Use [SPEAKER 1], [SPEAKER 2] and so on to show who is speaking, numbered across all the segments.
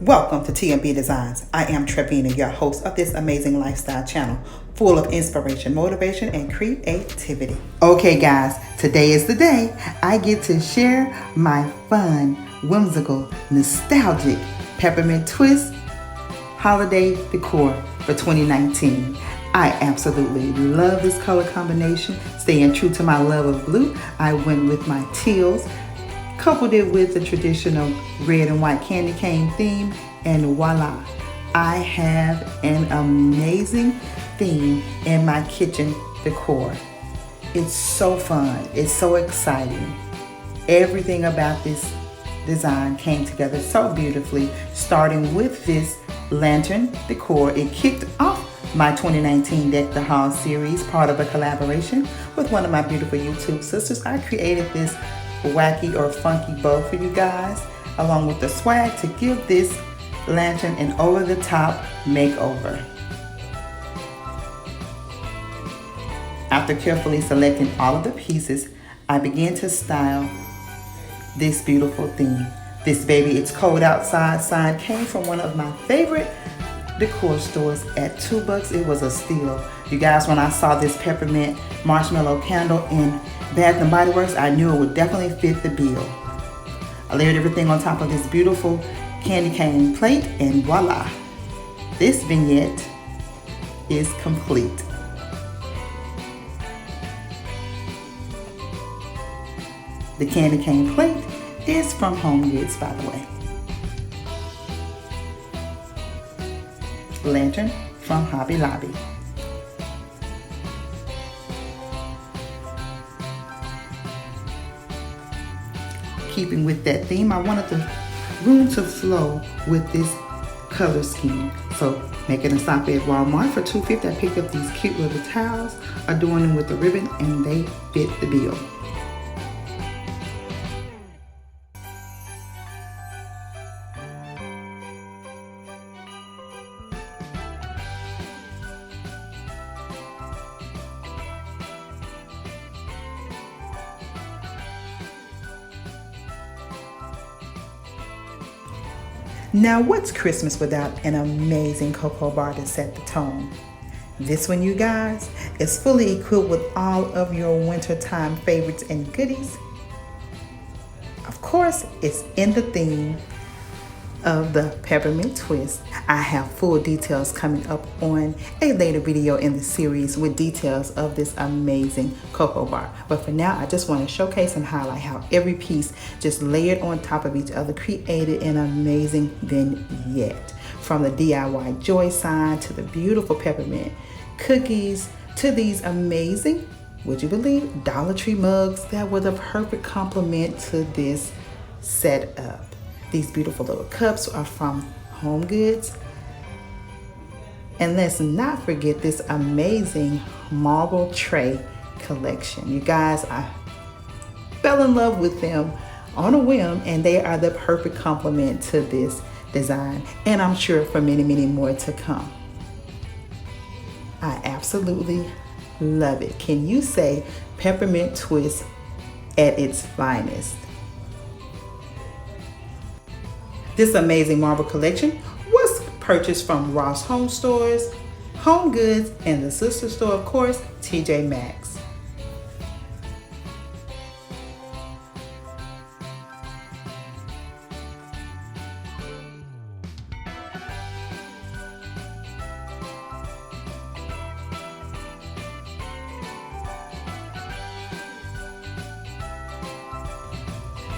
[SPEAKER 1] Welcome to TMB Designs. I am Trevina, your host of this amazing lifestyle channel full of inspiration, motivation, and creativity. Okay guys, today is the day I get to share my fun, whimsical, nostalgic peppermint twist holiday decor for 2019. I absolutely love this color combination. Staying true to my love of blue, I went with my teals, coupled it with the traditional red and white candy cane theme, and voila, I have an amazing theme in my kitchen decor. It's so fun, it's so exciting. Everything about this design came together so beautifully, starting with this lantern decor. It kicked off my 2019 Deck the Hall series, part of a collaboration with one of my beautiful YouTube sisters. I created this wacky or funky bow for you guys, along with the swag to give this lantern an over-the-top makeover. After carefully selecting all of the pieces, I began to style this beautiful theme. This baby, It's Cold Outside sign came from one of my favorite decor stores at $2. It was a steal. You guys, when I saw this peppermint marshmallow candle in Bath & Body Works, I knew it would definitely fit the bill. I layered everything on top of this beautiful candy cane plate, and voila, this vignette is complete. The candy cane plate is from Home Goods, by the way. Lantern from Hobby Lobby. Keeping with that theme, I wanted the room to flow with this color scheme. So making a stop at Walmart for $2.50, I picked up these cute little towels, adorned them with the ribbon, and they fit the bill. Now, what's Christmas without an amazing cocoa bar to set the tone? This one, you guys, is fully equipped with all of your wintertime favorites and goodies. Of course, it's in the theme of the peppermint twist. I have full details coming up on a later video in the series with details of this amazing cocoa bar. But for now, I just want to showcase and highlight how every piece just layered on top of each other created an amazing vignette. From the DIY joy sign to the beautiful peppermint cookies to these amazing, would you believe, Dollar Tree mugs that were the perfect complement to this setup. These beautiful little cups are from Home Goods. And let's not forget this amazing marble tray collection. You guys, I fell in love with them on a whim, and they are the perfect complement to this design, and I'm sure for many, many more to come. I absolutely love it. Can you say peppermint twist at its finest? This amazing marble collection was purchased from Ross Home Stores, Home Goods, and the sister store, of course, TJ Maxx.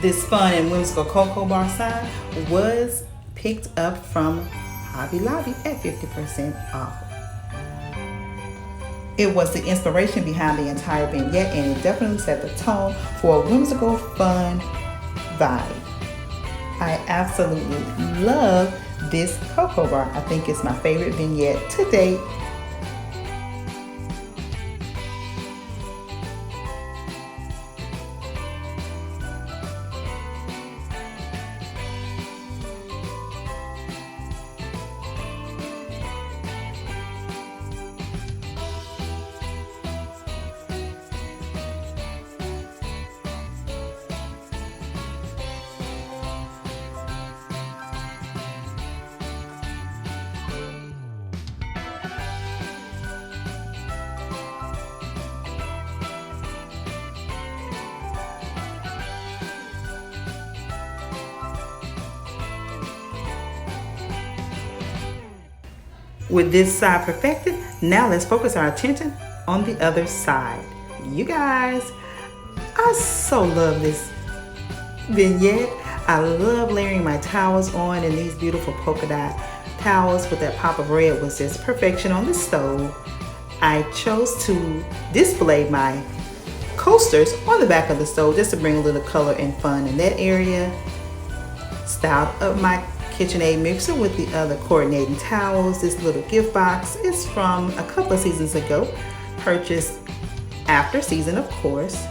[SPEAKER 1] This fun and whimsical cocoa bar sign was picked up from Hobby Lobby at 50% off. It was the inspiration behind the entire vignette, and it definitely set the tone for a whimsical, fun vibe. I absolutely love this cocoa bar. I think it's my favorite vignette to date. With this side perfected, now let's focus our attention on the other side. You guys, I so love this vignette. I love layering my towels on, and these beautiful polka dot towels with that pop of red was just perfection on the stove. I chose to display my coasters on the back of the stove just to bring a little color and fun in that area. Styled up my KitchenAid mixer with the other coordinating towels. This little gift box is from a couple of seasons ago, purchased after season, of course.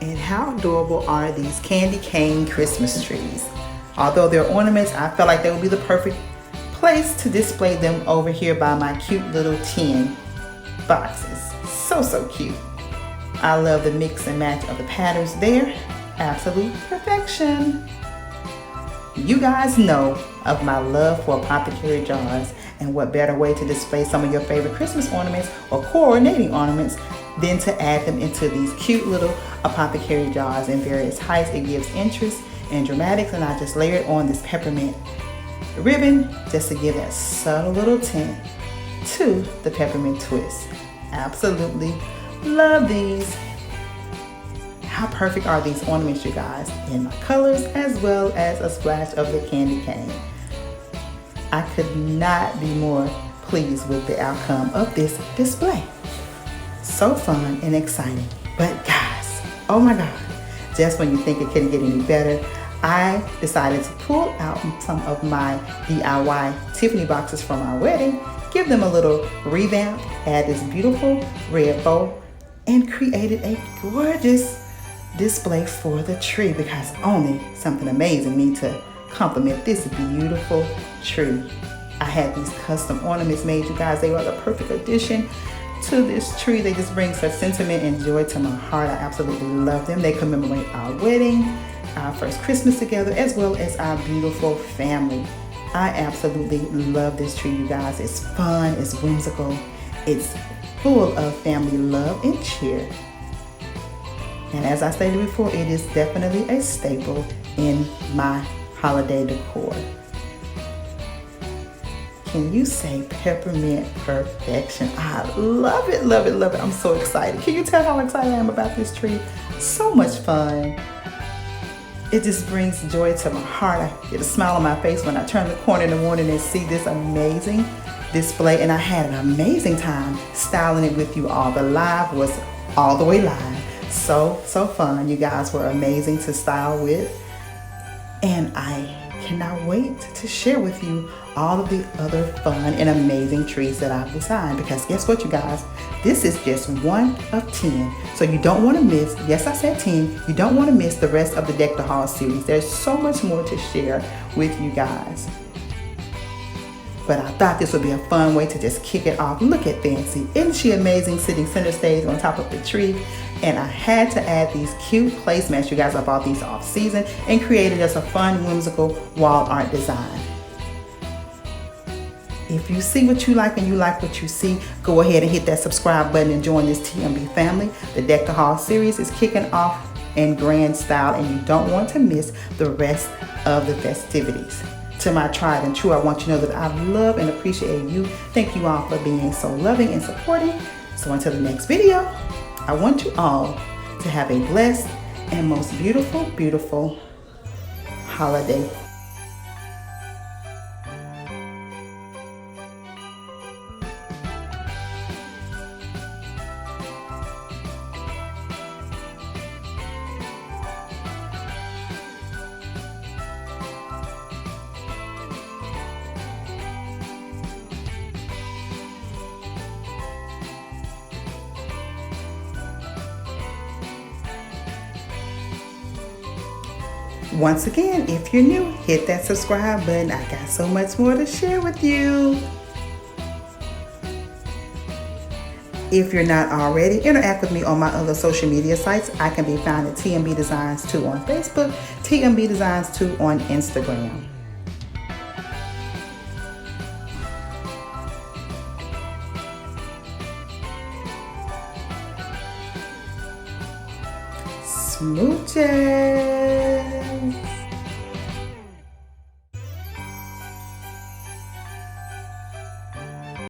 [SPEAKER 1] And how adorable are these candy cane Christmas trees? Although they're ornaments, I felt like they would be the perfect place to display them over here by my cute little tin boxes. So cute. I love the mix and match of the patterns there. Absolute perfection. You guys know of my love for apothecary jars, and what better way to display some of your favorite Christmas ornaments or coordinating ornaments than to add them into these cute little apothecary jars in various heights. It gives interest and dramatics, and I just layered on this peppermint ribbon just to give that subtle little tint to the peppermint twist. Absolutely love these. How perfect are these ornaments, you guys, in my colors as well as a splash of the candy cane. I could not be more pleased with the outcome of this display. So fun and exciting. But guys, oh my God, just when you think it couldn't get any better, I decided to pull out some of my DIY Tiffany boxes from our wedding, give them a little revamp, add this beautiful red bow, and created a gorgeous display for the tree, because only something amazing need to complement this beautiful tree. I had these custom ornaments made, you guys. They are the perfect addition to this tree. They just bring such sentiment and joy to my heart. I absolutely love them. They commemorate our wedding, our first Christmas together, as well as our beautiful family. I absolutely love this tree, you guys. It's fun, it's whimsical, it's full of family love and cheer. And as I stated before, it is definitely a staple in my holiday decor. Can you say peppermint perfection? I love it, love it, love it. I'm so excited. Can you tell how excited I am about this tree? So much fun. It just brings joy to my heart. I get a smile on my face when I turn the corner in the morning and see this amazing display. And I had an amazing time styling it with you all. The live was all the way live. So fun. You guys were amazing to style with. And I cannot wait to share with you all of the other fun and amazing trees that I've designed, because guess what, you guys, this is just one of 10. So you don't want to miss, yes, I said 10, you don't want to miss the rest of the Deck the Hall series. There's so much more to share with you guys. But I thought this would be a fun way to just kick it off. Look at Fancy. Isn't she amazing, sitting center stage on top of the tree? And I had to add these cute placemats. You guys, I bought these off season and created just a fun, whimsical wall art design. If you see what you like and you like what you see, go ahead and hit that subscribe button and join this TMB family. The Deck the Hall series is kicking off in grand style, and you don't want to miss the rest of the festivities. To my tried and true, I want you to know that I love and appreciate you. Thank you all for being so loving and supporting. So until the next video, I want you all to have a blessed and most beautiful, beautiful holiday. Once again, if you're new, hit that subscribe button. I got so much more to share with you. If you're not already, interact with me on my other social media sites. I can be found at TMB Designs 2 on Facebook, TMB Designs 2 on Instagram. Smooches.